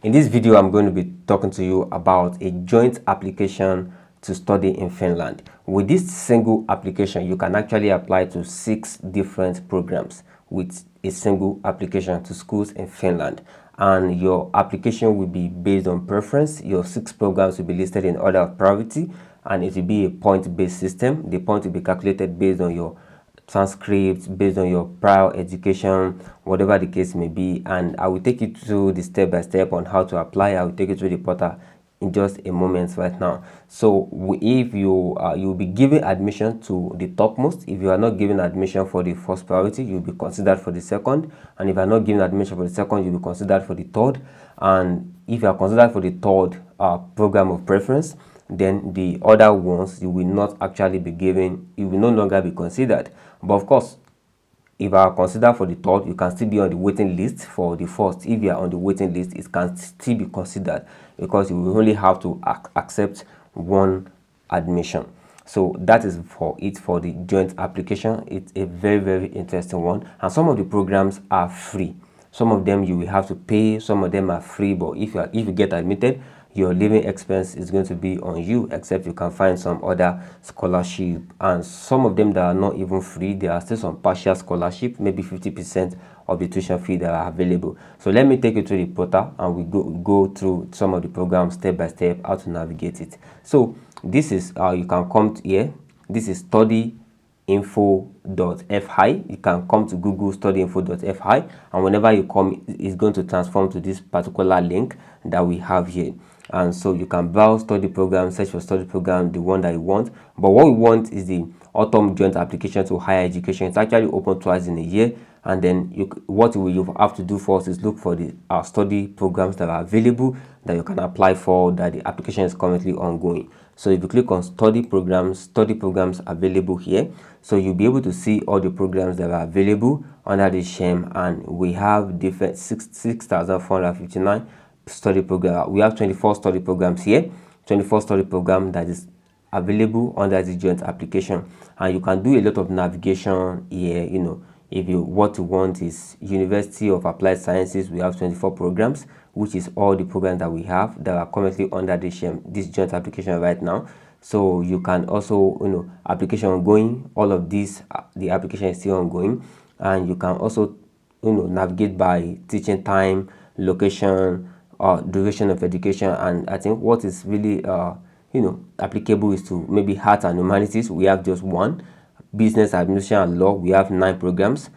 In this video, I'm going to be talking to you about a joint application to study in Finland. With this single application, you can actually apply to 6 different programs with a single application to schools in Finland. And your application will be based on preference. Your 6 programs will be listed in order of priority, and it will be a point-based system. The point will be calculated based on your transcripts, based on your prior education, whatever the case may be. And I will take you through the step-by-step on how to apply. I will take you through the portal in just a moment right now. So if you'll be given admission to the topmost. If you are not given admission for the first priority, you'll be considered for the second. And if you are not given admission for the second, you'll be considered for the third. And if you are considered for the third program of preference, then the other ones you will not actually be given, you will no longer be considered. But of course, if you are considered for the third, you can still be on the waiting list for the first. If you are on the waiting list, it can still be considered because you will only have to accept one admission. So that is for it for the joint application. It's a very, very interesting one. And some of the programs are free. Some of them you will have to pay, some of them are free, but if you get admitted, your living expense is going to be on you, except you can find some other scholarship, and some of them that are not even free. There are still some partial scholarship, maybe 50% of the tuition fee that are available. So let me take you to the portal and we go through some of the programs step by step, how to navigate it. So this is you can come to here. This is Studyinfo.fi. You can come to Google Studyinfo.fi, and whenever you come, it's going to transform to this particular link that we have here. And so you can browse study program, search for study program, the one that you want. But what we want is the autumn joint application to higher education. It's actually open twice in a year. And then what you have to do first is look for the study programs that are available that you can apply for, that the application is currently ongoing. So if you click on study programs available here, so you'll be able to see all the programs that are available under the sham, and we have different 6,459 study program. We have 24 study programs here, 24 study program that is available under the joint application, and you can do a lot of navigation here. If what you want is University of Applied Sciences, we have 24 programs, which is all the programs that we have that are currently under this joint application right now. So you can also, application ongoing, all of these, the application is still ongoing, and you can also, navigate by teaching time, location, duration of education. And I think what is really, applicable is to maybe arts and humanities. We have just one. Business administration and law, we have 9 programs.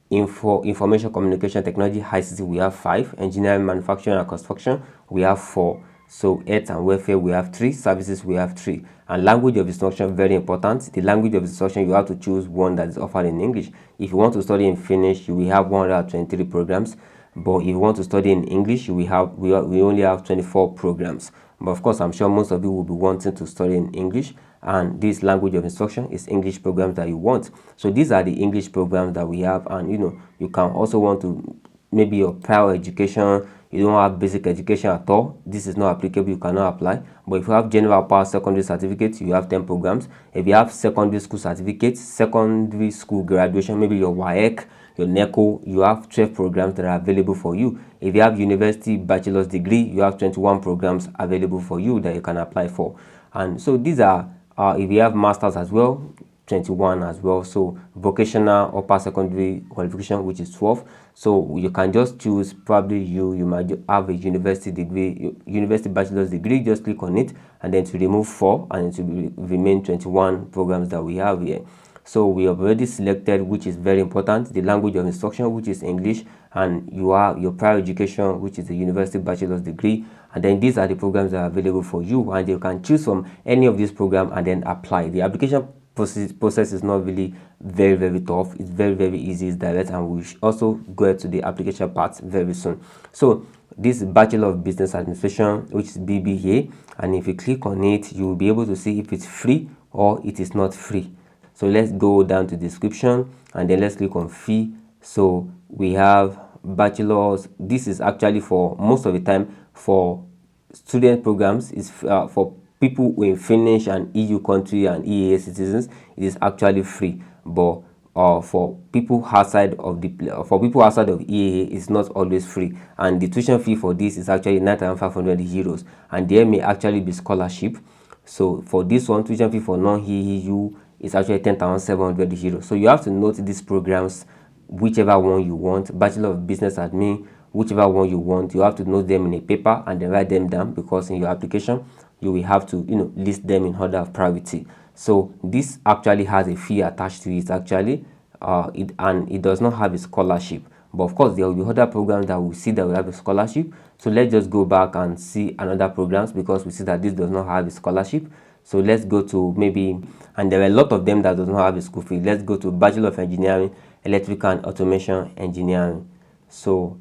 Information communication technology, ICT, we have 5. Engineering, manufacturing and construction, we have 4. So health and welfare, we have 3. Services, we have 3. And language of instruction, very important. The language of instruction, you have to choose one that is offered in English. If you want to study in Finnish, you will have 123 programs. But if you want to study in English, we only have 24 programs. But of course, I'm sure most of you will be wanting to study in English, and this language of instruction is English programs that you want. So these are the English programs that we have. And you can also want to, maybe your prior education, you don't have basic education at all, this is not applicable, you cannot apply. But if you have general power secondary certificate, you have 10 programs. If you have secondary school certificate, secondary school graduation, maybe your WAEC, your NECO, you have 12 programs that are available for you. If you have university bachelor's degree, you have 21 programs available for you that you can apply for. And so these are, if you have masters as well, 21 as well. So vocational upper secondary qualification, which is 12. So you can just choose, probably you might have a university degree, university bachelor's degree, just click on it, and then to remove 4, and it will remain 21 programs that we have here. So we have already selected, which is very important, the language of instruction, which is English, and you have your prior education, which is a university bachelor's degree. And then these are the programs that are available for you, and you can choose from any of these programs and then apply. The application process is not really very, very tough. It's very, very easy, it's direct, and we should also go to the application part very soon. So this is Bachelor of Business Administration, which is BBA, and if you click on it, you will be able to see if it's free or it is not free. So let's go down to description, and then let's click on fee. So we have bachelor's. This is actually for most of the time for student programs. Is for people in Finnish and EU country and EEA citizens. It is actually free. But for people outside of EAA is not always free, and the tuition fee for this is actually 9,500 euros, and there may actually be scholarship. So for this one, tuition fee for non-EU is actually 10,700 euros. So you have to note these programs, whichever one you want, Bachelor of Business Admin, whichever one you want. You have to note them in a paper and then write them down, because in your application you will have to list them in order of priority. So this actually has a fee attached to it actually, and it does not have a scholarship. But of course, there will be other programs that we see that will have a scholarship. So let's just go back and see another programs, because we see that this does not have a scholarship. So let's go to maybe, and there are a lot of them that does not have a school fee. Let's go to Bachelor of Engineering, Electrical and Automation Engineering. So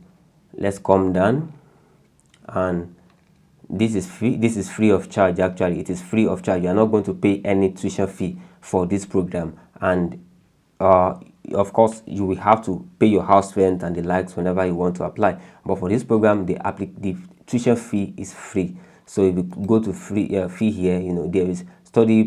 let's come down, and this is free. This is free of charge. Actually, it is free of charge. You are not going to pay any tuition fee for this program, and of course you will have to pay your house rent and the likes whenever you want to apply. But for this program, the tuition fee is free. So if you go to fee here, there is study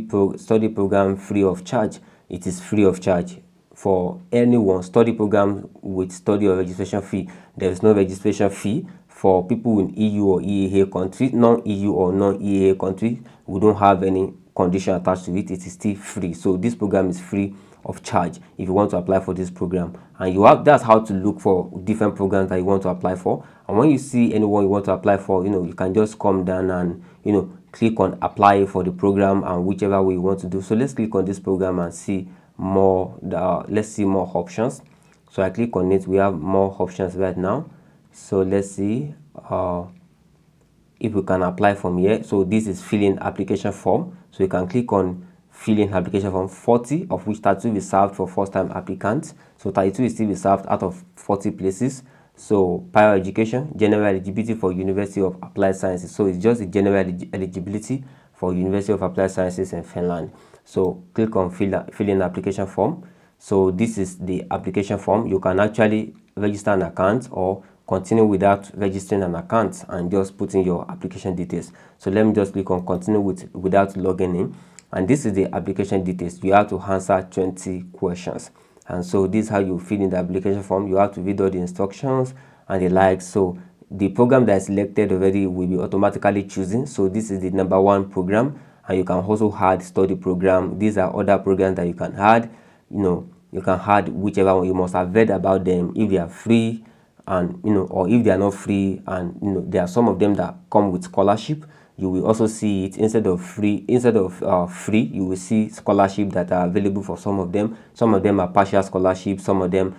program free of charge. It is free of charge for anyone. Study program with study or registration fee, there is no registration fee. For people in EU or EAA countries, non-EU or non-EAA countries, we don't have any condition attached to it. It is still free. So this program is free of charge if you want to apply for this program. And that's how to look for different programs that you want to apply for. And when you see anyone you want to apply for, you can just come down and click on apply for the program, and whichever way you want to do. So let's click on this program and see more. Let's see more options. So I click on it. We have more options right now. So let's see if we can apply from here. So this is filling application form. So you can click on filling application form, 40 of which 32 is served for first-time applicants. So 32 is still reserved out of 40 places. So prior education, general eligibility for University of Applied Sciences. So it's just the general eligibility for University of Applied Sciences in Finland. So click on filling application form. So this is the application form. You can actually register an account or continue without registering an account and just put in your application details. So let me just click on continue without logging in, and this is the application details. You have to answer 20 questions, and so this is how you fill in the application form. You have to read all the instructions and the likes. So the program that is selected already will be automatically chosen. So this is the number 1 program, and you can also add study program. These are other programs that you can add. You can add whichever one. You must have read about them, if they are free, and or if they are not free, and there are some of them that come with scholarship. You will also see it instead of free, you will see scholarship that are available for some of them. Some of them are partial scholarship, some of them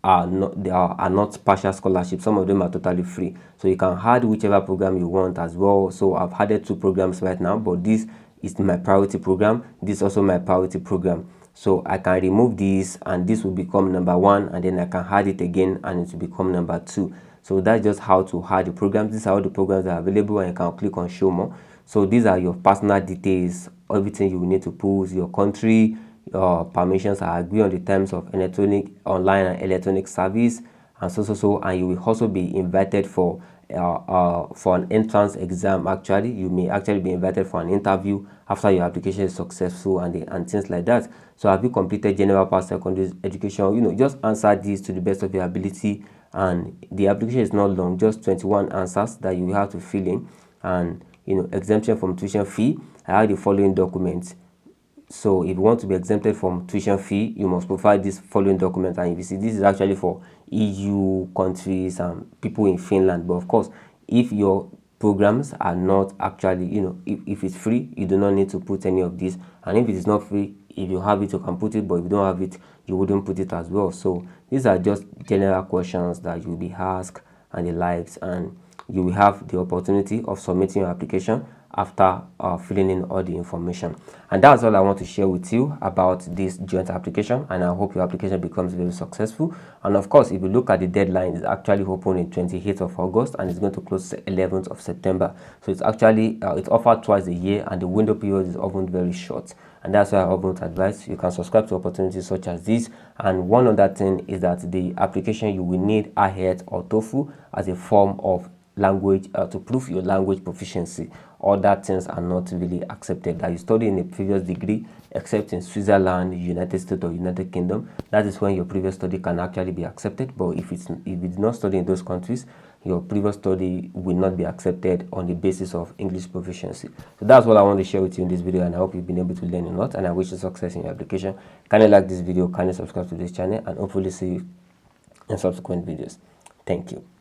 are not partial scholarship, some of them are totally free. So you can add whichever program you want as well. So I've added 2 programs right now, but this is my priority program. This is also my priority program. So I can remove this, and this will become number 1, and then I can add it again and it will become number 2. So that's just how to add the programs. These are all the programs that are available, and you can click on show more. So these are your personal details, everything you will need to put, your country, your permissions. I agree on the terms of online and electronic service, and so, and you will also be invited for an entrance exam. Actually, you may actually be invited for an interview after your application is successful, and things like that. So have you completed general past secondary education? Just answer these to the best of your ability, and the application is not long, just 21 answers that you have to fill in. And exemption from tuition fee, I have the following documents. So if you want to be exempted from tuition fee, you must provide this following document. And if you see, this is actually for EU countries and people in Finland. But of course, if your programs are not actually, if it's free, you do not need to put any of this. And if it is not free, if you have it, you can put it. But if you don't have it, you wouldn't put it as well. So these are just general questions that you'll be asked and the likes, and you will have the opportunity of submitting your application after filling in all the information. And that's all I want to share with you about this joint application, and I hope your application becomes very successful. And of course, if you look at the deadline, it's actually open in 28th of August and it's going to close 11th of September. So it's actually it's offered twice a year, and the window period is often very short. And that's why I often advise you can subscribe to opportunities such as this. And one other thing is that the application, you will need IELTS or TOEFL as a form of language, to prove your language proficiency. Other things are not really accepted. That you study in a previous degree, except in Switzerland, United States, or United Kingdom, that is when your previous study can actually be accepted. But if you did not study in those countries, your previous study will not be accepted on the basis of English proficiency. So that's what I want to share with you in this video, and I hope you've been able to learn a lot, and I wish you success in your application. Kindly like this video, kindly subscribe to this channel, and hopefully see you in subsequent videos. Thank you.